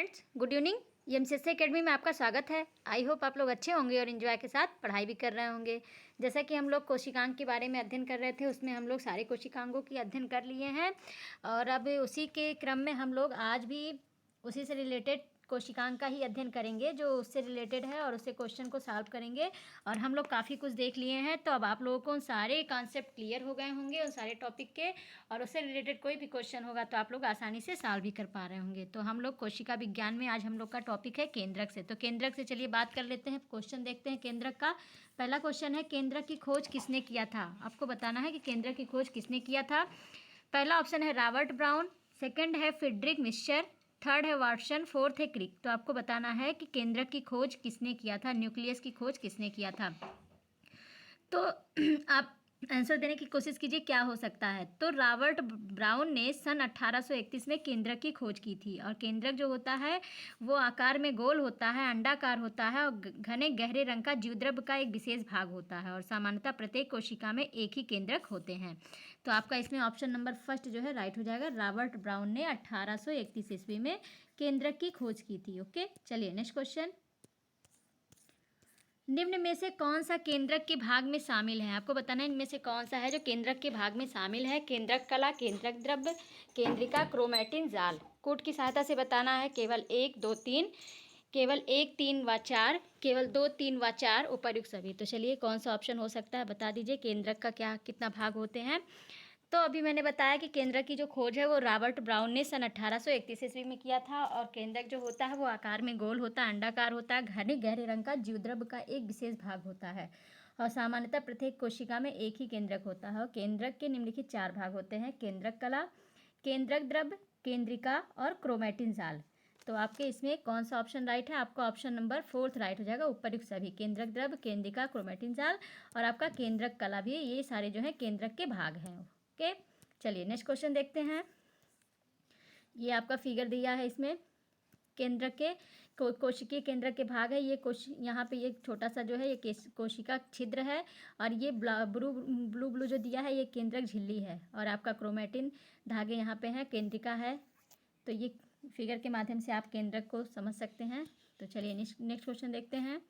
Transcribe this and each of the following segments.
Friends, good evening. MCSC academy में आपका स्वागत है। आई होप आप लोग अच्छे होंगे और इन्जॉय के साथ पढ़ाई भी कर रहे होंगे। जैसा कि हम लोग कोशिकांग के बारे में अध्ययन कर रहे थे, उसमें हम लोग सारे कोशिकांगों की अध्ययन कर लिए हैं और अब उसी के क्रम में हम लोग आज भी उसी से रिलेटेड कोशिकांग का ही अध्ययन करेंगे, जो उससे रिलेटेड है, और उससे क्वेश्चन को सॉल्व करेंगे। और हम लोग काफ़ी कुछ देख लिए हैं, तो अब आप लोगों को उन सारे कॉन्सेप्ट क्लियर हो गए होंगे उन सारे टॉपिक के, और उससे रिलेटेड कोई भी क्वेश्चन होगा तो आप लोग आसानी से सॉल्व भी कर पा रहे होंगे। तो हम लोग कोशिका विज्ञान में आज हम लोग का टॉपिक है केंद्रक से। तो केंद्रक से चलिए बात कर लेते हैं, क्वेश्चन देखते हैं केंद्रक का। पहला क्वेश्चन है, केंद्रक की खोज किसने किया था? आपको बताना है कि केंद्रक की खोज किसने किया था। पहला ऑप्शन है रॉबर्ट ब्राउन, सेकंड है फ्रीडरिक मिक्सचर, थर्ड है वाटसन, फोर्थ है क्रिक। तो आपको बताना है कि केंद्रक की खोज किसने किया था, न्यूक्लियस की खोज किसने किया था। तो आप आंसर देने की कोशिश कीजिए क्या हो सकता है। तो रॉबर्ट ब्राउन ने सन 1831 में केंद्रक की खोज की थी। और केंद्रक जो होता है वो आकार में गोल होता है, अंडाकार होता है और घने गहरे रंग का जीवद्रव्य का एक विशेष भाग होता है, और सामान्यतः प्रत्येक कोशिका में एक ही केंद्रक होते हैं। तो आपका इसमें ऑप्शन नंबर फर्स्ट जो है राइट हो जाएगा। रॉबर्ट ब्राउन ने 1831 ईस्वी में केंद्रक की खोज की थी। ओके, चलिए नेक्स्ट क्वेश्चन। निम्न में से कौन सा केंद्रक के भाग में शामिल है? आपको बताना है इनमें से कौन सा है जो केंद्रक के भाग में शामिल है। केंद्रक कला, केंद्रक द्रव्य, केंद्रिका, क्रोमैटिन, जाल। कोड की सहायता से बताना है। केवल 1, 2, 3, केवल 1, 3 व 4, केवल 2, 3 व 4, उपर्युक्त सभी। तो चलिए कौन सा ऑप्शन हो सकता है, बता दीजिए। केंद्रक का क्या कितना भाग होते हैं? तो अभी मैंने बताया कि केंद्रक की जो खोज है वो रॉबर्ट ब्राउन ने सन 1831 ईस्वी में किया था। और केंद्रक जो होता है वो आकार में गोल होता है, अंडाकार होता है, घने गहरे रंग का जीवद्रव्य का एक विशेष भाग होता है, और सामान्यतः प्रत्येक कोशिका में एक ही केंद्रक होता है। और केंद्रक के निम्नलिखित 4 भाग होते हैं: केंद्रक कला, केंद्रक द्रव्य, केंद्रिका और क्रोमैटिन जाल। तो आपके इसमें कौन सा ऑप्शन राइट है? आपका ऑप्शन नंबर फोर्थ राइट हो जाएगा, उपर्युक्त सभी। केंद्रक द्रव्य, केंद्रिका, क्रोमैटिन जाल और आपका केंद्रक कला भी, ये सारे जो है केंद्रक के भाग हैं। ओके, चलिए नेक्स्ट क्वेश्चन देखते हैं। ये आपका फिगर दिया है, इसमें केंद्रक के कोशिकीय केंद्रक के भाग है। ये यहाँ पे ये छोटा सा जो है ये कोशिका छिद्र है, और ये ब्लू ब्लू ब्लू जो दिया है ये केंद्रक झिल्ली है, और आपका क्रोमैटिन धागे यहाँ पे है, केंद्रिका है। तो ये फिगर के माध्यम से आप केंद्रक को समझ सकते हैं। तो चलिए नेक्स्ट क्वेश्चन देखते हैं।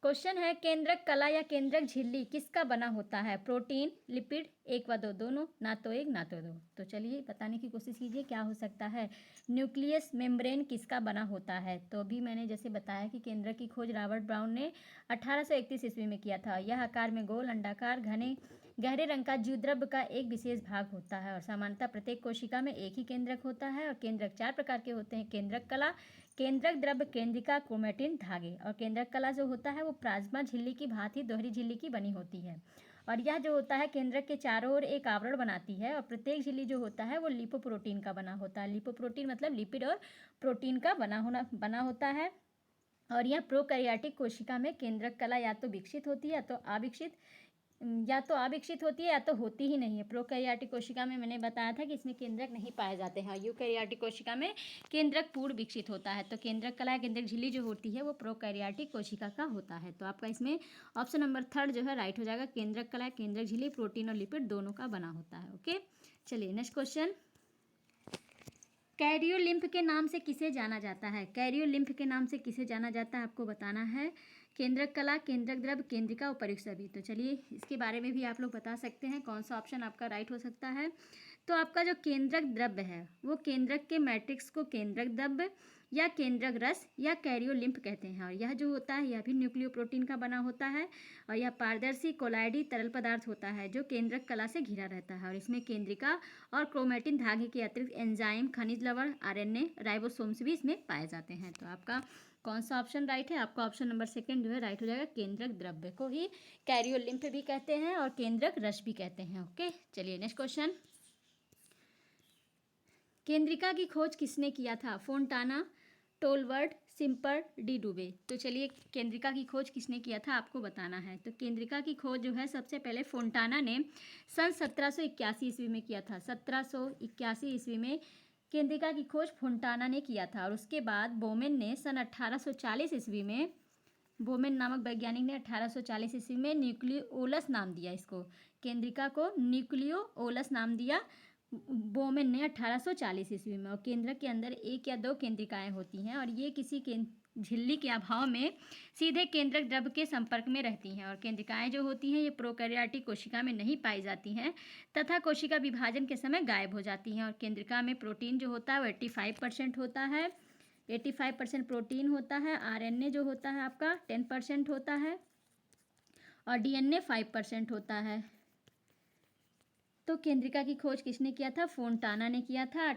क्वेश्चन है, केंद्रक कला या केंद्रक झिल्ली किसका बना होता है? प्रोटीन, लिपिड, 1 व 2 दोनों, ना तो एक ना तो दो। तो चलिए बताने की कोशिश कीजिए क्या हो सकता है। न्यूक्लियस मेम्ब्रेन किसका बना होता है? तो अभी मैंने जैसे बताया कि केंद्रक की खोज रॉबर्ट ब्राउन ने 1831 ईस्वी में किया था। यह आकार में गोल, अंडाकार, घने गहरे रंग का जीवद्रव्य का एक विशेष भाग होता है, और सामान्यतः प्रत्येक कोशिका में एक ही केंद्रक होता है। और केंद्रक 4 प्रकार के होते हैं: केंद्रक कला, केंद्रक द्रव्य, केंद्रिका, क्रोमैटिन, धागे। और केंद्रक कला जो होता है वो प्लाज्मा झिल्ली की भांति दोहरी झिल्ली की बनी होती है, और यह जो होता है केंद्रक के चारों ओर एक आवरण बनाती है। और प्रत्येक झिल्ली जो होता है वो लिपोप्रोटीन का बना होता है। लिपोप्रोटीन मतलब लिपिड और प्रोटीन का बना होता है। और यह प्रोकैरियोटिक कोशिका में केंद्रक कला या तो विकसित होती है या तो अविकसित होती है या तो होती ही नहीं है। प्रोकैरियोटिक कोशिका में मैंने बताया था कि इसमें केंद्रक नहीं पाए जाते हैं। यूकैरियोटिक कोशिका में केंद्रक पूर्ण विकसित होता है। तो केंद्रक कला या केंद्रक झिल्ली जो होती है वो प्रोकैरियोटिक कोशिका का होता है। तो आपका इसमें ऑप्शन नंबर थर्ड जो है राइट हो जाएगा। केंद्रक कला, केंद्रक झिल्ली प्रोटीन और लिपिड दोनों का बना होता है। ओके, चलिए नेक्स्ट क्वेश्चन। कैरियोलिम्फ के नाम से किसे जाना जाता है? कैरियोलिम्फ के नाम से किसे जाना जाता है आपको बताना है। केंद्रक कला, केंद्रक द्रव्य, केंद्रिका, उपर्युक्त सभी। तो चलिए इसके बारे में भी आप लोग बता सकते हैं कौन सा ऑप्शन आपका राइट हो सकता है। तो आपका जो केंद्रक द्रव्य है वो केंद्रक के मैट्रिक्स को केंद्रक द्रव्य या केंद्रक रस या कैरियोलिम्फ कहते हैं। और यह जो होता है यह भी न्यूक्लियोप्रोटीन का बना होता है, और यह पारदर्शी कोलाइडी तरल पदार्थ होता है जो केंद्रक कला से घिरा रहता है। और इसमें केंद्रिका और क्रोमैटिन धागे के अतिरिक्त एंजाइम, खनिज लवण, आरएनए, राइबोसोम्स भी इसमें पाए जाते हैं। तो आपका कौन सा ऑप्शन राइट है? आपका ऑप्शन नंबर सेकंड जो है राइट हो जाएगा। केंद्रक द्रव्य को ही कैरियोलिम्फ भी कहते हैं और केंद्रक रस भी कहते हैं। ओके, चलिए नेक्स्ट क्वेश्चन। केंद्रिका की खोज किसने किया था? फोंटाना, टोलवर्ड, सिम्पर, डी डुबे। तो चलिए केंद्रिका की खोज किसने किया था आपको बताना है। तो केंद्रिका की खोज जो है सबसे पहले फोंटाना ने सन 1781 ईस्वी में किया था। 1781 ईस्वी में केंद्रिका की खोज फोंटाना ने किया था। और उसके बाद बोमेन ने सन 1840 ईस्वी में, बोमेन नामक वैज्ञानिक ने 1840 ईस्वी में न्यूक्लियोलस नाम दिया इसको, केंद्रिका को न्यूक्लियोलस नाम दिया। बोमेन ने 1840 ईस्वी में। और केंद्रक के अंदर एक या दो केंद्रिकाएं होती हैं और ये किसी झिल्ली के अभाव में सीधे केंद्रक द्रव्य के संपर्क में रहती हैं। और केंद्रिकाएं जो होती हैं ये प्रोकैरियोटिक कोशिका में नहीं पाई जाती हैं तथा कोशिका विभाजन के समय गायब हो जाती हैं। और केंद्रिका में प्रोटीन जो होता है वो 85% होता है, 85% प्रोटीन होता है। आरएनए जो होता है आपका 10% होता है और डीएनए 5% होता है। तो केंद्रिका की खोज किसने किया था? फोंटाना ने किया था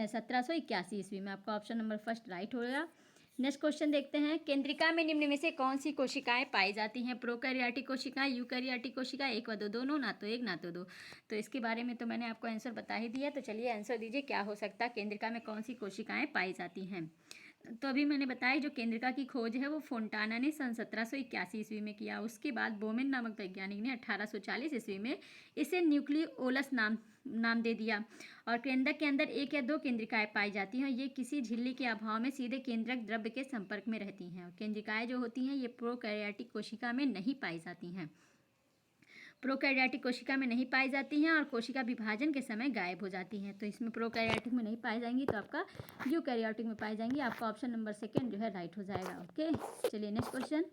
1781 ईस्वी में। आपका ऑप्शन नंबर फर्स्ट राइट हो गया। नेक्स्ट क्वेश्चन देखते हैं, केंद्रिका में निम्न में से कौन सी कोशिकाएं पाई जाती हैं? प्रोकैरियोटिक कोशिकाएं, यूकैरियोटिक कोशिकाएं, एक व दो, दोनों, ना तो एक ना तो दो। तो इसके बारे में तो मैंने आपको आंसर बता ही दिया। तो चलिए आंसर दीजिए, क्या हो सकता है केंद्रिका में कौन सी कोशिकाएं पाई जाती हैं? तो अभी मैंने बताया जो केंद्रिका की खोज है वो फोंटाना ने सन 1781 ईस्वी में किया। उसके बाद बोमेन नामक वैज्ञानिक ने 1840 ईस्वी में इसे न्यूक्लियोलस नाम दे दिया। और केंद्रक के अंदर एक या दो केंद्रिकाएं पाई जाती हैं। ये किसी झिल्ली के अभाव में सीधे केंद्रक द्रव्य के संपर्क में रहती हैं। और केंद्रिकाएं जो होती हैं ये प्रोकैरियोटिक कोशिका में नहीं पाई जाती हैं, प्रोकैरियोटिक कोशिका में नहीं पाई जाती हैं और कोशिका विभाजन के समय गायब हो जाती हैं। तो इसमें प्रोकैरियोटिक में नहीं पाई जाएंगी तो आपका यूकैरियोटिक में पाई जाएंगी। आपका ऑप्शन नंबर सेकंड जो है राइट हो जाएगा। ओके, चलिए नेक्स्ट क्वेश्चन,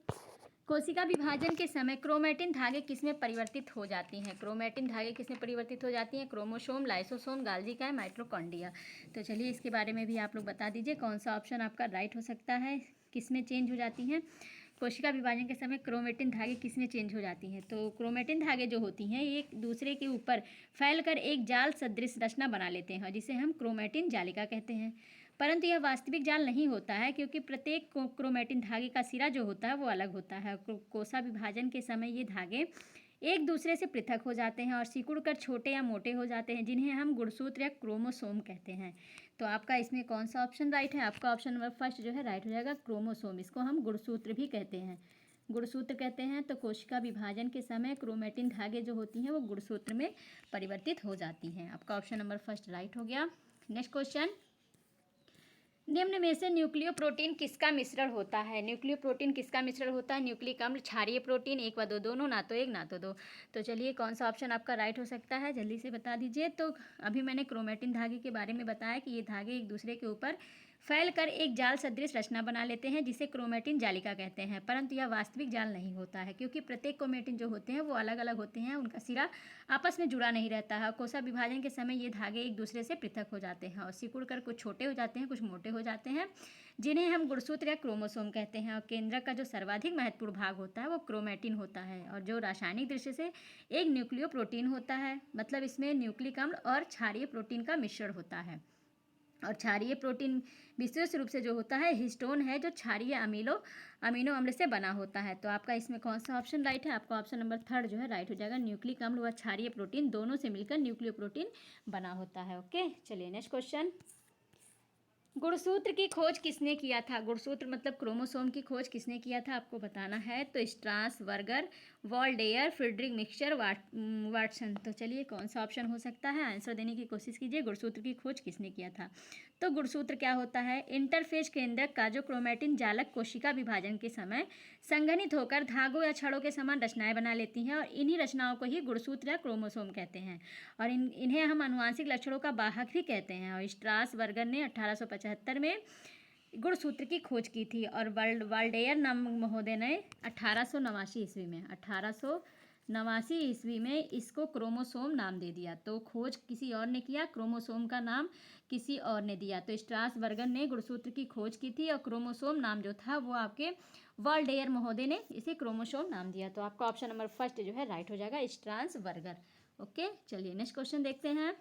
कोशिका विभाजन के समय क्रोमैटिन धागे किसमें परिवर्तित हो जाती हैं? क्रोमैटिन धागे किसमें परिवर्तित हो जाती हैं? क्रोमोसोम, लाइसोसोम, गाल्गी काय, माइटोकॉन्ड्रिया। तो चलिए इसके बारे में भी आप लोग बता दीजिए कौन सा ऑप्शन आपका राइट हो सकता है, किसमें चेंज हो जाती हैं कोशिका विभाजन के समय क्रोमैटिन धागे किसमें चेंज हो जाती हैं? तो क्रोमैटिन धागे जो होती हैं एक दूसरे के ऊपर फैलकर एक जाल सदृश रचना बना लेते हैं जिसे हम क्रोमैटिन जालिका कहते हैं। परंतु यह वास्तविक जाल नहीं होता है क्योंकि प्रत्येक क्रोमैटिन धागे का सिरा जो होता है वो अलग होता है। कोशिका विभाजन के समय ये धागे एक दूसरे से पृथक हो जाते हैं और सिकुड़कर छोटे या मोटे हो जाते हैं जिन्हें हम गुणसूत्र या क्रोमोसोम कहते हैं। तो आपका इसमें कौन सा ऑप्शन राइट है? आपका ऑप्शन नंबर फर्स्ट जो है राइट हो जाएगा, क्रोमोसोम। इसको हम गुणसूत्र भी कहते हैं, गुणसूत्र कहते हैं। तो कोशिका विभाजन के समय क्रोमैटिन धागे जो होती हैं वो गुणसूत्र में परिवर्तित हो जाती हैं। आपका ऑप्शन नंबर फर्स्ट राइट हो गया। नेक्स्ट क्वेश्चन, निम्न में से न्यूक्लियो प्रोटीन किसका मिश्रण होता है? न्यूक्लियो प्रोटीन किसका मिश्रण होता है? न्यूक्लिक अम्ल, क्षारीय प्रोटीन, एक व दो, दोनों, ना तो एक ना तो दो। तो चलिए कौन सा ऑप्शन आपका राइट हो सकता है, जल्दी से बता दीजिए। तो अभी मैंने क्रोमैटिन धागे के बारे में बताया कि ये धागे एक दूसरे के ऊपर फैलकर एक जाल सदृश रचना बना लेते हैं जिसे क्रोमैटिन जालिका कहते हैं। परंतु यह वास्तविक जाल नहीं होता है क्योंकि प्रत्येक क्रोमैटिन जो होते हैं वो अलग अलग होते हैं, उनका सिरा आपस में जुड़ा नहीं रहता है। कोशिका विभाजन के समय ये धागे एक दूसरे से पृथक हो जाते हैं और सिकुड़ कर कुछ छोटे हो जाते हैं, कुछ मोटे हो जाते हैं, जिन्हें हम गुणसूत्र या क्रोमोसोम कहते हैं। और केंद्रक का जो सर्वाधिक महत्वपूर्ण भाग होता है वो क्रोमैटिन होता है और जो रासायनिक दृष्टि से एक न्यूक्लियो प्रोटीन होता है, मतलब इसमें न्यूक्लिक अम्ल और क्षारीय प्रोटीन का मिश्रण होता है। और क्षारीय प्रोटीन विशेष रूप से जो होता है हिस्टोन है जो क्षारीय अमीनो अम्ल से बना होता है। तो आपका इसमें कौन सा ऑप्शन राइट है? आपका ऑप्शन नंबर थर्ड जो है राइट हो जाएगा, न्यूक्लिक अम्ल व क्षारीय प्रोटीन दोनों से मिलकर न्यूक्लियो प्रोटीन बना होता है। ओके, चलिए नेक्स्ट क्वेश्चन, गुणसूत्र की खोज किसने किया था? गुणसूत्र मतलब क्रोमोसोम की खोज किसने किया था आपको बताना है। तो स्ट्रासबर्गर, वॉलडेयर, फ्रेडरिक मिक्सचर, वाटसन। तो चलिए कौन सा ऑप्शन हो सकता है, आंसर देने की कोशिश कीजिए। गुणसूत्र की खोज किसने किया था? तो गुणसूत्र क्या होता है? इंटरफेज केंद्रक का जो क्रोमैटिन जालक कोशिका विभाजन के समय संघनित होकर धागों या छड़ों के समान रचनाएं बना लेती हैं और इन्हीं रचनाओं को ही गुणसूत्र या क्रोमोसोम कहते हैं। और इन्हें हम आनुवांशिक लक्षणों का वाहक भी कहते हैं। और स्ट्रासबर्गर ने 1875 में गुणसूत्र की खोज की थी और वाल्डेयर नामक महोदय ने 1889 ईस्वी में इसको क्रोमोसोम नाम दे दिया। तो खोज किसी और ने किया, क्रोमोसोम का नाम किसी और ने दिया। तो स्ट्रासबर्गर ने गुणसूत्र की खोज की थी और क्रोमोसोम नाम जो था वो आपके वाल्डेयर महोदय ने इसे क्रोमोसोम नाम दिया। तो आपका ऑप्शन नंबर फर्स्ट जो है राइट हो जाएगा, स्ट्रासबर्गर। ओके, चलिए नेक्स्ट क्वेश्चन देखते हैं,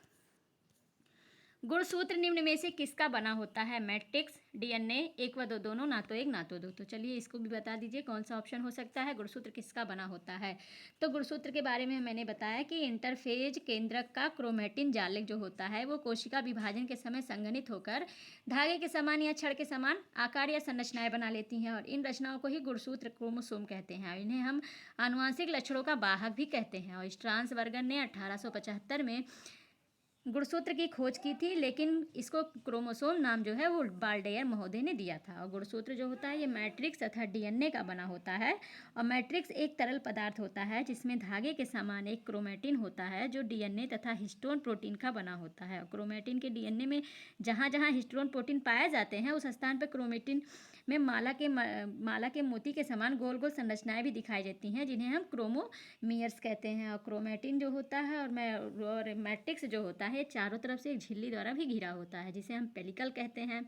गुणसूत्र निम्न में से किसका बना होता है? मैट्रिक्स, डीएनए, एक व दो, दोनों, ना तो एक ना तो दो। तो चलिए इसको भी बता दीजिए कौन सा ऑप्शन हो सकता है, गुणसूत्र किसका बना होता है। तो गुणसूत्र के बारे में मैंने बताया कि इंटरफेज केंद्रक का क्रोमैटिन जालिक जो होता है वो कोशिका विभाजन के समय संघनित होकर धागे के समान या छड़ के समान आकार या संरचनाएं बना लेती हैं और इन रचनाओं को ही गुणसूत्र क्रोमोसोम कहते हैं। इन्हें हम आनुवांशिक लक्षणों का वाहक भी कहते हैं। और स्ट्रासबर्गर ने 1875 में गुणसूत्र की खोज की थी, लेकिन इसको क्रोमोसोम नाम जो है वो बाल्डेयर महोदय ने दिया था। और गुणसूत्र जो होता है ये मैट्रिक्स तथा डीएनए का बना होता है। और मैट्रिक्स एक तरल पदार्थ होता है जिसमें धागे के समान एक क्रोमेटिन होता है जो डीएनए तथा हिस्टोन प्रोटीन का बना होता है। और क्रोमेटिन के डीएनए में जहाँ जहाँ हिस्टोन प्रोटीन पाए जाते हैं उस स्थान पर क्रोमेटिन में माला के मोती के समान गोल गोल संरचनाएं भी दिखाई देती हैं, जिन्हें हम क्रोमोमियर्स कहते हैं। और क्रोमेटिन जो होता है और मैट्रिक्स जो होता है चारों तरफ से एक झिल्ली द्वारा भी घिरा होता है, जिसे हम पेलिकल कहते हैं।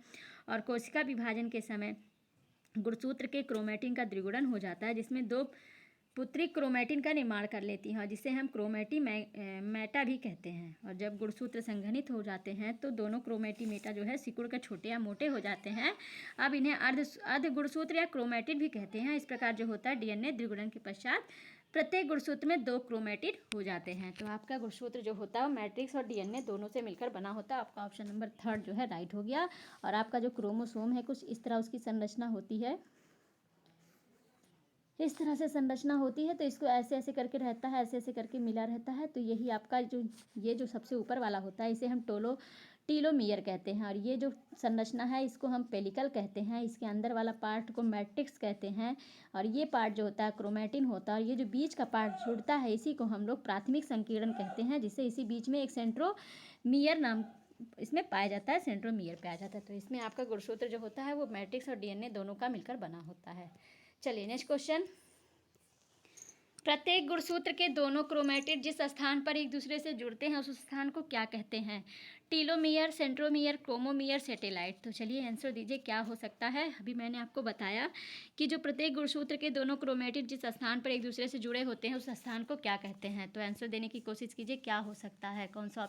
और कोशिका विभाजन के समय गुणसूत्र के क्रोमेटिन का द्विगुणन हो जाता है, जिसमें दो पुत्री क्रोमेटिन का निर्माण कर लेती हैं, जिसे हम मेटा भी कहते हैं। और जब गुणसूत्र संघनित हो जाते हैं तो दोनों मेटा जो है सिकुड़ कर छोटे या मोटे हो जाते हैं। अब इन्हें अर्ध गुणसूत्र या क्रोमेटिन भी कहते हैं। इस प्रकार जो होता है डीएनए द्विगुणन के पश्चात प्रत्येक गुणसूत्र में 2 क्रोमेटिन हो जाते हैं। तो आपका गुणसूत्र जो होता है वो मैट्रिक्स और डीएनए दोनों से मिलकर बना होता है। आपका ऑप्शन नंबर 3 जो है राइट हो गया। और आपका जो क्रोमोसोम है कुछ इस तरह उसकी संरचना होती है, इस तरह से संरचना होती है। तो इसको ऐसे ऐसे करके रहता है, ऐसे ऐसे करके मिला रहता है। तो यही आपका जो सबसे ऊपर वाला होता है इसे हम टीलोमियर कहते हैं। और ये जो संरचना है इसको हम पेलिकल कहते हैं। इसके अंदर वाला पार्ट को मैट्रिक्स कहते हैं। और ये पार्ट जो होता है क्रोमेटिन होता है। और ये जो बीच का पार्ट जुड़ता है इसी को हम लोग प्राथमिक संकीर्ण कहते हैं, जिससे इसी बीच में एक सेंट्रोमियर नाम इसमें पाया जाता है, सेंट्रोमियर पाया जाता है। तो इसमें आपका गुणसूत्र जो होता है वो मैट्रिक्स और डीएनए दोनों का मिलकर बना होता है। चलिए नेक्स्ट क्वेश्चन। प्रत्येक गुणसूत्र के दोनों क्रोमेटिड जिस स्थान पर एक दूसरे से जुड़ते हैं उस स्थान को क्या कहते हैं? Telomere, centromere, chromomere, satellite. तो चलिए आंसर दीजिए क्या हो सकता है। अभी मैंने आपको बताया कि जो प्रत्येक गुणसूत्र के दोनों क्रोमेटिड जिस स्थान पर एक दूसरे से जुड़े होते हैं उस स्थान को क्या कहते हैं। तो आंसर देने की कोशिश कीजिए क्या हो सकता है, कौन सा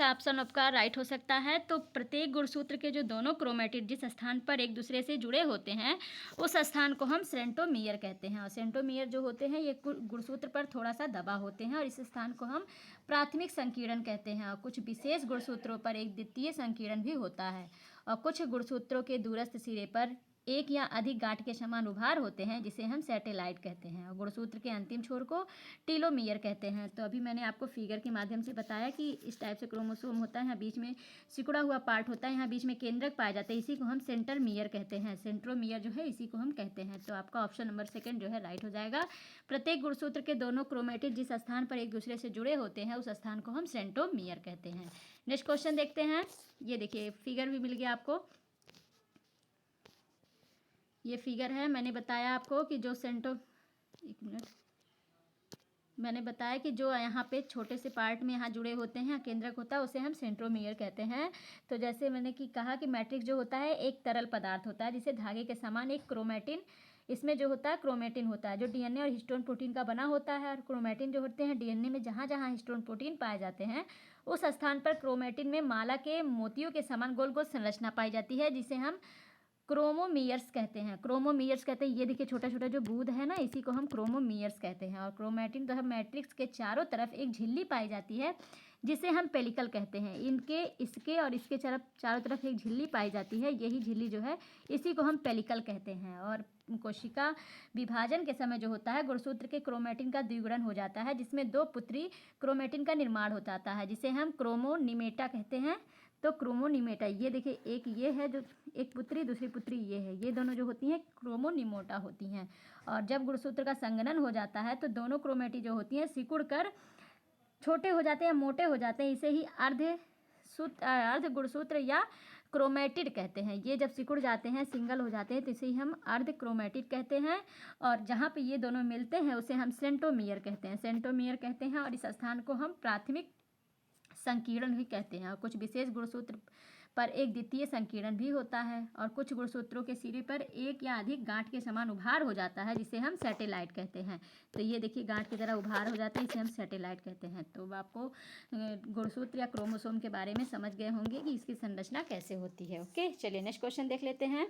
ऑप्शन आपका राइट हो सकता है। तो प्रत्येक गुणसूत्र के जो दोनों क्रोमेटिड जिस स्थान पर एक दूसरे से जुड़े होते हैं उस स्थान को हम सेंट्रोमियर कहते हैं। और सेंट्रोमियर जो होते हैं ये गुणसूत्र पर थोड़ा सा दबा होते हैं और इस स्थान को हम प्राथमिक संकीर्ण कहते हैं। और कुछ विशेष गुणसूत्रों पर एक द्वितीय संकीर्ण भी होता है। और कुछ गुणसूत्रों के दूरस्थ सिरे पर एक या अधिक गांठ के समान उभार होते हैं जिसे हम सैटेलाइट कहते हैं। और गुणसूत्र के अंतिम छोर को टीलोमियर कहते हैं। तो अभी मैंने आपको फिगर के माध्यम से बताया कि इस टाइप से क्रोमोसोम होता है, यहाँ बीच में सिकुड़ा हुआ पार्ट होता है, यहाँ बीच में केंद्रक पाए जाते हैं, इसी को हम सेंट्रोमियर कहते हैं। सेंट्रोमियर जो है इसी को हम कहते हैं। तो आपका ऑप्शन नंबर 2 जो है राइट हो जाएगा। प्रत्येक गुणसूत्र के दोनों क्रोमेटिड जिस स्थान पर एक दूसरे से जुड़े होते हैं उस स्थान को हम सेंट्रोमियर कहते हैं। नेक्स्ट क्वेश्चन देखते हैं। ये देखिए फिगर भी मिल गया आपको, ये फिगर है। मैंने बताया आपको कि मैंने बताया कि जो यहाँ पे छोटे से पार्ट में यहाँ जुड़े होते हैं, केंद्रक होता है, उसे हम सेंट्रोमियर कहते हैं। तो जैसे मैंने कहा कि मैट्रिक्स जो होता है एक तरल पदार्थ होता है जिसे धागे के समान एक क्रोमेटिन, इसमें जो होता है क्रोमेटिन होता है जो डीएनए और हिस्टोन प्रोटीन का बना होता है। और क्रोमेटिन जो होते हैं डीएनए में जहाँ जहाँ हिस्टोन प्रोटीन पाए जाते हैं उस स्थान पर क्रोमेटिन में माला के मोतियों के समान गोल गोल संरचना पाई जाती है, जिसे हम क्रोमोमियर्स कहते हैं। क्रोमोमियर्स कहते हैं, ये देखिए छोटा छोटा जो बूंद है ना, इसी को हम क्रोमोमियर्स कहते हैं। और क्रोमेटिन तो हम मैट्रिक्स के चारों तरफ एक झिल्ली पाई जाती है जिसे हम पेलिकल कहते हैं। इसके और इसके चारों तरफ एक झिल्ली पाई जाती है, यही झिल्ली जो है इसी को हम पेलिकल कहते हैं। और कोशिका विभाजन के समय जो होता है गुणसूत्र के क्रोमेटिन का द्विगुणन हो जाता है, जिसमें 2 पुत्री क्रोमेटिन का निर्माण हो जाता है, जिसे हम क्रोमोनिमेटा कहते हैं। तो क्रोमोनिमेटा, ये देखिए एक ये है जो एक पुत्री, दूसरी पुत्री ये है, ये दोनों जो होती हैं क्रोमोनिमोटा होती हैं। और जब गुणसूत्र का संघनन हो जाता है तो दोनों क्रोमेटी जो होती हैं सिकुड़ कर छोटे हो जाते हैं, मोटे हो जाते हैं, इसे ही अर्ध गुणसूत्र या क्रोमेटिड कहते हैं। ये जब सिकुड़ जाते हैं, सिंगल हो जाते हैं, तो इसे ही हम अर्ध क्रोमेटिड कहते हैं। और जहाँ पे ये दोनों मिलते हैं उसे हम सेंट्रोमियर कहते हैं। और इस स्थान को हम प्राथमिक संकीर्ण भी कहते हैं। और कुछ विशेष गुणसूत्र पर एक द्वितीय संकीर्ण भी होता है। और कुछ गुणसूत्रों के सिरे पर एक या अधिक गांठ के समान उभार हो जाता है, जिसे हम सैटेलाइट कहते हैं। तो ये देखिए गांठ की तरह उभार हो जाता है, इसे हम सैटेलाइट कहते हैं। तो आपको गुणसूत्र या क्रोमोसोम के बारे में समझ गए होंगे कि इसकी संरचना कैसे होती है। ओके, चलिए नेक्स्ट क्वेश्चन देख लेते हैं।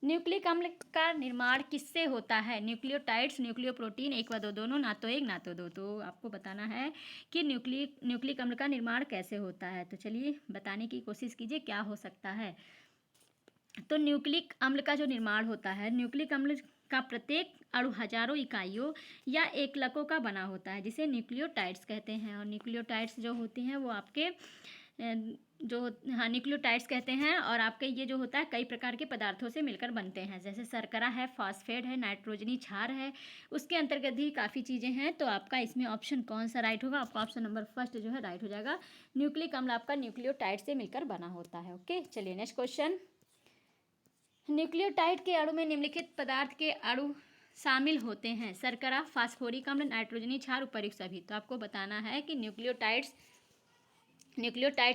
न्यूक्लिक अम्ल का निर्माण किससे होता है? न्यूक्लियोटाइड्स, न्यूक्लियोप्रोटीन, एक व दो दोनों, ना तो एक ना तो दो। तो आपको बताना है कि न्यूक्लिक अम्ल का निर्माण कैसे होता है। तो चलिए बताने की कोशिश कीजिए क्या हो सकता है। तो न्यूक्लिक अम्ल का जो निर्माण होता है, न्यूक्लिक अम्ल का प्रत्येक अणु हजारों इकाइयों या एकलकों का बना होता है, जिसे न्यूक्लियोटाइड्स कहते हैं। और न्यूक्लियोटाइड्स जो होती हैं वो आपके न्यूक्लियोटाइड्स कहते हैं। और आपके ये जो होता है कई प्रकार के पदार्थों से मिलकर बनते हैं, जैसे शर्करा है, फॉस्फेट है, नाइट्रोजनी क्षार है, उसके अंतर्गत भी काफ़ी चीज़ें हैं। तो आपका इसमें ऑप्शन कौन सा राइट होगा? आपका ऑप्शन नंबर फर्स्ट जो है राइट हो जाएगा। न्यूक्लिक अम्ल आपका न्यूक्लियोटाइड से मिलकर बना होता है। ओके, चलिए नेक्स्ट क्वेश्चन। न्यूक्लियोटाइड के अणु में निम्नलिखित पदार्थ के अणु शामिल होते हैं: शर्करा, फास्फोरिक अम्ल, नाइट्रोजनी क्षार, उपर्युक्त सभी। तो आपको बताना है कि न्यूक्लियोटाइड्स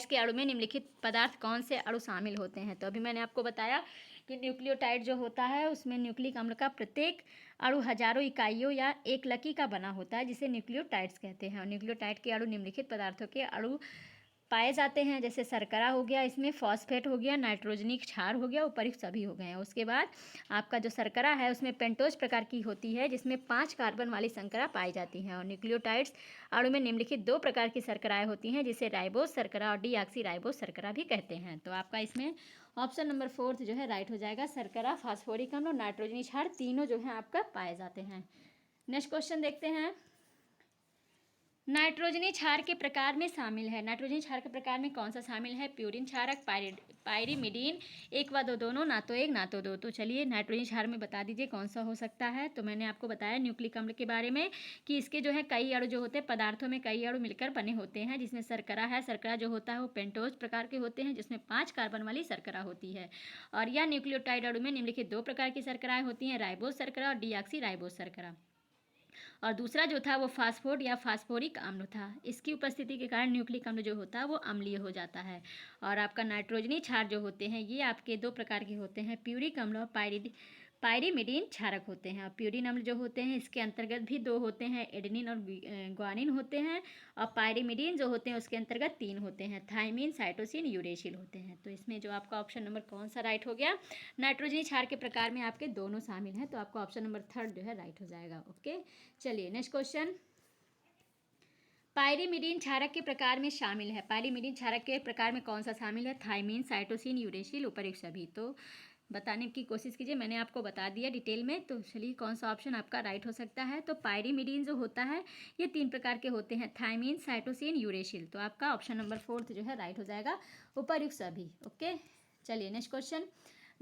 के अणु में निम्नलिखित पदार्थ कौन से अणु शामिल होते हैं। तो अभी मैंने आपको बताया कि न्यूक्लियोटाइड जो होता है उसमें न्यूक्लिक अम्ल का प्रत्येक अणु हजारों इकाइयों या एकलकी का बना होता है, जिसे न्यूक्लियोटाइड्स कहते हैं। और न्यूक्लियोटाइड के अणु निम्नलिखित पदार्थों के अणु पाए जाते हैं, जैसे शर्करा हो गया, इसमें फॉस्फेट हो गया, नाइट्रोजनी क्षार हो गया, उपर्युक्त सभी हो गए हैं। उसके बाद आपका जो शर्करा है उसमें पेंटोज प्रकार की होती है, जिसमें 5 कार्बन वाली शर्करा पाई जाती हैं। और न्यूक्लियोटाइड्स अणु में निम्नलिखित 2 प्रकार की शर्कराएं होती हैं, जिसे राइबोज शर्करा और डीऑक्सी राइबोज शर्करा भी कहते हैं। तो आपका इसमें ऑप्शन नंबर 4 जो है राइट हो जाएगा। शर्करा, फास्फोरिक अम्ल और नाइट्रोजनी क्षार तीनों जो है आपका पाए जाते हैं। नेक्स्ट क्वेश्चन देखते हैं। नाइट्रोजनी क्षार के प्रकार में शामिल है। नाइट्रोजनी क्षार के प्रकार में कौन सा शामिल है? प्यूरिन क्षारक, पायरीमिडीन, एक व दो दोनों, ना तो एक ना तो दो। तो चलिए नाइट्रोजनी क्षार में बता दीजिए कौन सा हो सकता है। तो मैंने आपको बताया न्यूक्लिक अम्ल के बारे में कि इसके जो है कई अणु जो होते हैं, पदार्थों में कई अणु मिलकर बने होते हैं, जिसमें शर्करा है। शर्करा जो होता है वो पेंटोज प्रकार के होते हैं, जिसमें 5 कार्बन वाली शर्करा होती है। और यह न्यूक्लियोटाइड अणु में निम्नलिखित 2 प्रकार की शर्कराएं होती हैं, राइबोज शर्करा और डीऑक्सी राइबोज शर्करा। और दूसरा जो था वो फास्फोड या फास्फोरिक अम्ल था। इसकी उपस्थिति के कारण न्यूक्लिक अम्ल जो होता है वो अम्लीय हो जाता है। और आपका नाइट्रोजनी क्षार जो होते हैं ये आपके 2 प्रकार के होते हैं, प्यूरिक अम्ल और पायरीमिडीन क्षारक होते हैं। और प्यूरिन अम्ल जो होते हैं इसके अंतर्गत भी 2 होते हैं, एडेनिन और ग्वानिन होते हैं। और पायरीमिडीन जो होते हैं उसके अंतर्गत 3 होते हैं, थाइमिन, साइटोसिन, यूरेसिल होते हैं। तो इसमें जो आपका ऑप्शन नंबर कौन सा राइट हो गया? नाइट्रोजनी क्षार के प्रकार में आपके दोनों शामिल हैं, तो आपका ऑप्शन नंबर 3 जो है राइट हो जाएगा। ओके, चलिए नेक्स्ट क्वेश्चन। पायरीमिडीन क्षारक के प्रकार में शामिल है। पायरीमिडीन क्षारक के प्रकार में कौन सा शामिल है? थाइमिन, साइटोसिन, यूरेसिल, उपर्युक्त सभी। तो बताने की कोशिश कीजिए, मैंने आपको बता दिया डिटेल में। तो चलिए कौन सा ऑप्शन आपका राइट हो सकता है? तो पायरीमिडीन जो होता है ये 3 प्रकार के होते हैं, थाइमिन, साइटोसिन, यूरेसिल। तो आपका ऑप्शन नंबर 4 जो है राइट हो जाएगा, उपर्युक्त सभी। ओके, चलिए नेक्स्ट क्वेश्चन।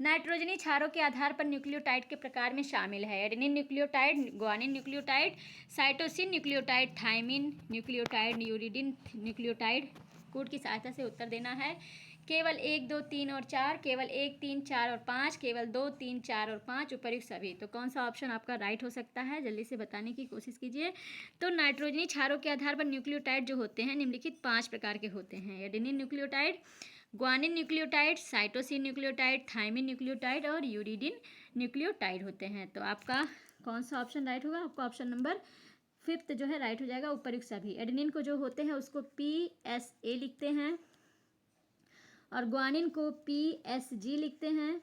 नाइट्रोजनी क्षारों के आधार पर न्यूक्लियोटाइड के प्रकार में शामिल है: adenine nucleotide, guanine nucleotide, cytosine nucleotide, thymine nucleotide, uridine nucleotide. Code की सहायता से उत्तर देना है। केवल 1, 2, 3 और 4, केवल 1, 3, 4 और 5, केवल 2, 3, 4 और 5, उपर्युक्त सभी। तो कौन सा ऑप्शन आपका राइट हो सकता है? जल्दी से बताने की कोशिश कीजिए। तो नाइट्रोजनी क्षारों के आधार पर न्यूक्लियोटाइड जो होते हैं निम्नलिखित 5 प्रकार के होते हैं: adenine nucleotide, guanine nucleotide, cytosine nucleotide, thymine nucleotide और यूरिडिन न्यूक्लियोटाइड होते हैं। तो आपका कौन सा ऑप्शन राइट होगा? आपका ऑप्शन नंबर 5 जो है राइट हो जाएगा, उपर्युक्त सभी। एडेनिन को जो होते हैं उसको PSA लिखते हैं, और ग्वानिन को PSG लिखते हैं,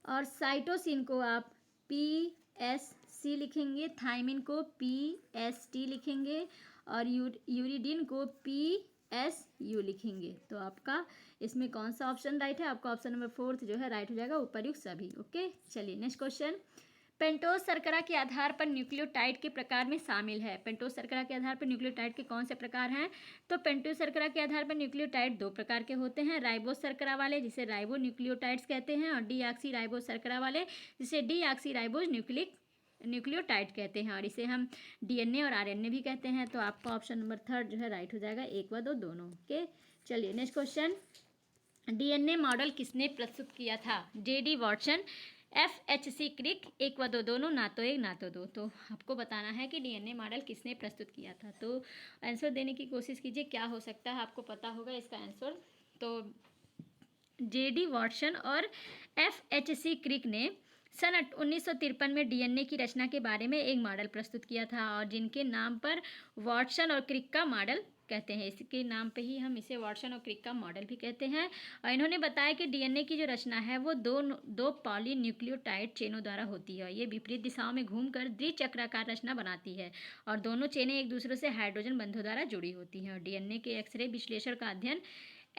और साइटोसिन को आप PSC लिखेंगे, थाइमिन को PST लिखेंगे, और यूरिडिन को PSU लिखेंगे। तो आपका इसमें कौन सा ऑप्शन राइट है? आपका ऑप्शन नंबर 4 जो है राइट हो जाएगा, उपर्युक्त सभी। ओके, चलिए नेक्स्ट क्वेश्चन। पेंटोज शर्करा के आधार पर न्यूक्लियोटाइड के प्रकार में शामिल है। पेंटोज शर्करा के आधार पर न्यूक्लियोटाइड के कौन से प्रकार हैं? तो पेंटोज शर्करा के आधार पर न्यूक्लियोटाइड 2 प्रकार के होते हैं, राइबोज शर्करा वाले जिसे राइबो न्यूक्लियोटाइड्स कहते हैं, और डीऑक्सी राइबोज शर्करा वाले जिसे डीऑक्सी राइबोज न्यूक्लियोटाइड कहते हैं। और इसे हम DNA और RNA भी कहते हैं। तो आपका ऑप्शन नंबर 3 जो है राइट हो जाएगा, 1 व 2 दोनों। ओके, चलिए नेक्स्ट क्वेश्चन। DNA मॉडल किसने प्रस्तुत किया था? JD वॉटसन, FHC क्रिक, 1 व 2 दोनों, ना तो एक ना तो दो। तो आपको बताना है कि DNA मॉडल किसने प्रस्तुत किया था। तो आंसर देने की कोशिश कीजिए, क्या हो सकता है, आपको पता होगा इसका आंसर। तो JD वॉटसन और FHC क्रिक ने सन 1953 में DNA की रचना के बारे में एक मॉडल प्रस्तुत किया था, और जिनके नाम पर वॉटसन और क्रिक का मॉडल कहते हैं। इसके नाम पे ही हम इसे वॉटसन और क्रिक का मॉडल भी कहते हैं। और इन्होंने बताया कि DNA की जो रचना है वो दो पॉलीन्यूक्लियोटाइड चेनों द्वारा होती है। ये विपरीत दिशाओं में घूमकर द्विचक्राकार रचना बनाती है, और दोनों चेनें एक दूसरे से हाइड्रोजन बंधों द्वारा जुड़ी होती हैं। और DNA के एक्सरे विश्लेषण का अध्ययन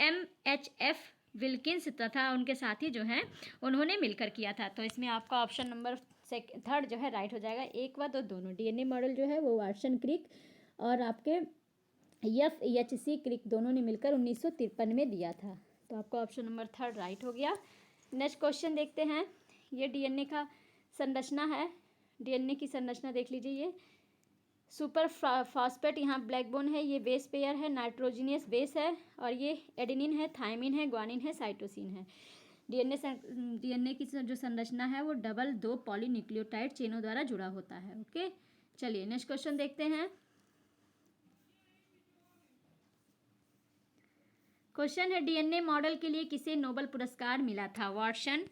MHF विल्किंस तथा उनके साथी जो हैं उन्होंने मिलकर किया था। तो इसमें आपका ऑप्शन नंबर थर्ड जो है राइट हो जाएगा। एक व दो दोनों डीएनए मॉडल जो है वो वाटसन क्रिक और आपके FHC क्रिक दोनों ने मिलकर 1953 में दिया था। तो आपका ऑप्शन नंबर थर्ड राइट हो गया। नेक्स्ट क्वेश्चन देखते हैं। ये डीएनए का संरचना है। डीएनए की संरचना देख लीजिए। ये सुपर फॉस्फेट यहाँ ब्लैकबोन है, ये बेस पेयर है, नाइट्रोजिनियस बेस है और ये एडेनिन है, थायमिन है, ग्वानिन है, साइटोसिन है। डीएनए की जो संरचना है वो डबल 2 पॉलीन्यूक्लियोटाइड चेनों द्वारा जुड़ा होता है। ओके, चलिए नेक्स्ट क्वेश्चन देखते हैं। क्वेश्चन है डीएनए मॉडल के लिए किसे नोबेल पुरस्कार मिला था? वाटसन,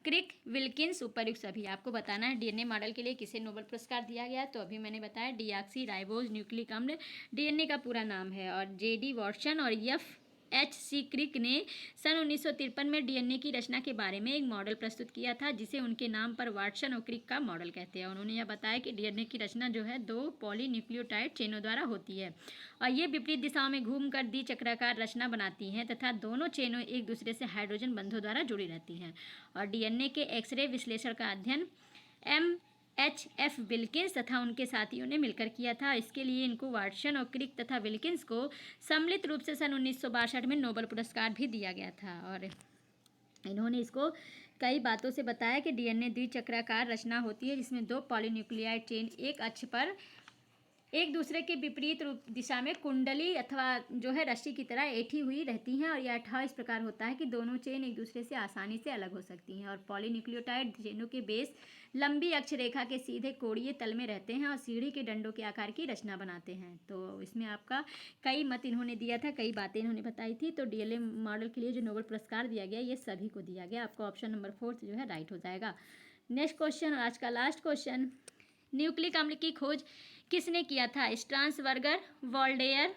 क्रिक, विल्किंस, उपर्युक्त सभी। आपको बताना है डीएनए मॉडल के लिए किसे नोबेल पुरस्कार दिया गया। तो अभी मैंने बताया डीऑक्सी राइबोज न्यूक्लिक अम्ल डीएनए का पूरा नाम है और जेडी वाटसन और FHC क्रिक ने सन 1953 में डीएनए की रचना के बारे में एक मॉडल प्रस्तुत किया था जिसे उनके नाम पर वाटसन और क्रिक का मॉडल कहते हैं। उन्होंने यह बताया कि डीएनए की रचना जो है 2 पॉलीन्यूक्लियोटाइड चेनों द्वारा होती है और ये विपरीत दिशाओं में घूमकर द्विचक्राकार रचना बनाती हैं तथा दोनों चेनों एक दूसरे से हाइड्रोजन बंधों द्वारा जुड़ी रहती हैं। और डीएनए के एक्सरे विश्लेषण का अध्ययन MHF विल्किंस तथा उनके साथियों ने मिलकर किया था। इसके लिए इनको वाटसन और क्रिक तथा विल्किंस को सम्मिलित रूप से सन 1962 में नोबेल पुरस्कार भी दिया गया था। और इन्होंने इसको कई बातों से बताया कि डीएनए द्विचक्राकार रचना होती है जिसमें 2 पॉलीन्यूक्लियाइड चेन एक अक्ष पर एक दूसरे के विपरीत रूप दिशा में कुंडली अथवा जो है रस्सी की तरह ऐठी हुई रहती हैं और यह अठा इस प्रकार होता है कि दोनों चेन एक दूसरे से आसानी से अलग हो सकती हैं। और पॉलीन्यूक्लियोटाइड चेनों के बेस लंबी अक्ष रेखा के सीधे कोणीय तल में रहते हैं और सीढ़ी के डंडों के आकार की रचना बनाते हैं। तो इसमें आपका कई मत इन्होंने दिया था, कई बातें इन्होंने बताई थी। तो डीएनए मॉडल के लिए जो नोबेल पुरस्कार दिया गया ये सभी को दिया गया। आपका ऑप्शन नंबर 4 जो है राइट हो जाएगा। नेक्स्ट क्वेश्चन, आज का लास्ट क्वेश्चन। न्यूक्लिक अम्ल की खोज किसने किया था? Strasburger, Waldeyer,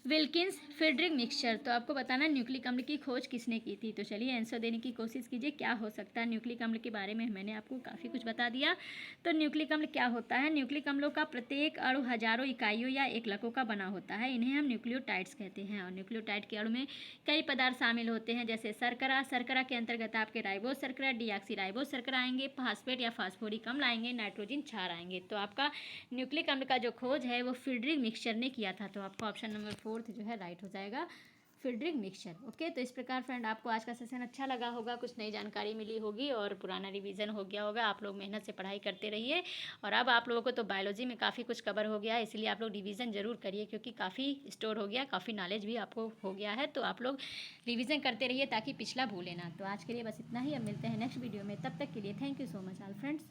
Wilkins, Frederick Miescher. तो आपको बताना है न्यूक्लिक अम्ल की खोज किसने की थी। तो चलिए आंसर देने की कोशिश कीजिए क्या हो सकता है। न्यूक्लिक अम्ल के बारे में मैंने आपको काफ़ी कुछ बता दिया। तो न्यूक्लिक अम्ल क्या होता है? न्यूक्लिक अम्लों का प्रत्येक अणु हजारों इकाइयों या एकलकों का बना होता है। इन्हें हम न्यूक्लियोटाइड्स कहते हैं। और न्यूक्लियोटाइड के अणु में कई पदार्थ शामिल होते हैं जैसे शर्करा। शर्करा के अंतर्गत आपके राइबोज शर्करा, डीऑक्सी राइबोज शर्करा आएंगे, फास्फेट या फास्फोरिक अम्ल आएंगे, नाइट्रोजन क्षार आएंगे। तो आपका न्यूक्लिक अम्ल का जो खोज है वो फ्रेडरिक मिक्सचर ने किया था। तो आपका ऑप्शन नंबर 4 जो है राइट हो जाएगा, फ्रेडरिक मिक्सचर। ओके, तो इस प्रकार फ्रेंड आपको आज का सेशन अच्छा लगा होगा, कुछ नई जानकारी मिली होगी और पुराना रिवीजन हो गया होगा। आप लोग मेहनत से पढ़ाई करते रहिए और अब आप लोगों को तो बायोलॉजी में काफ़ी कुछ कवर हो गया है, इसलिए आप लोग रिवीजन ज़रूर करिए क्योंकि काफ़ी स्टोर हो गया, काफ़ी नॉलेज भी आपको हो गया है। तो आप लोग रिवीजन करते रहिए ताकि पिछला भूलें ना। तो आज के लिए बस इतना ही, अब मिलते हैं नेक्स्ट वीडियो में। तब तक के लिए thank you so much all friends.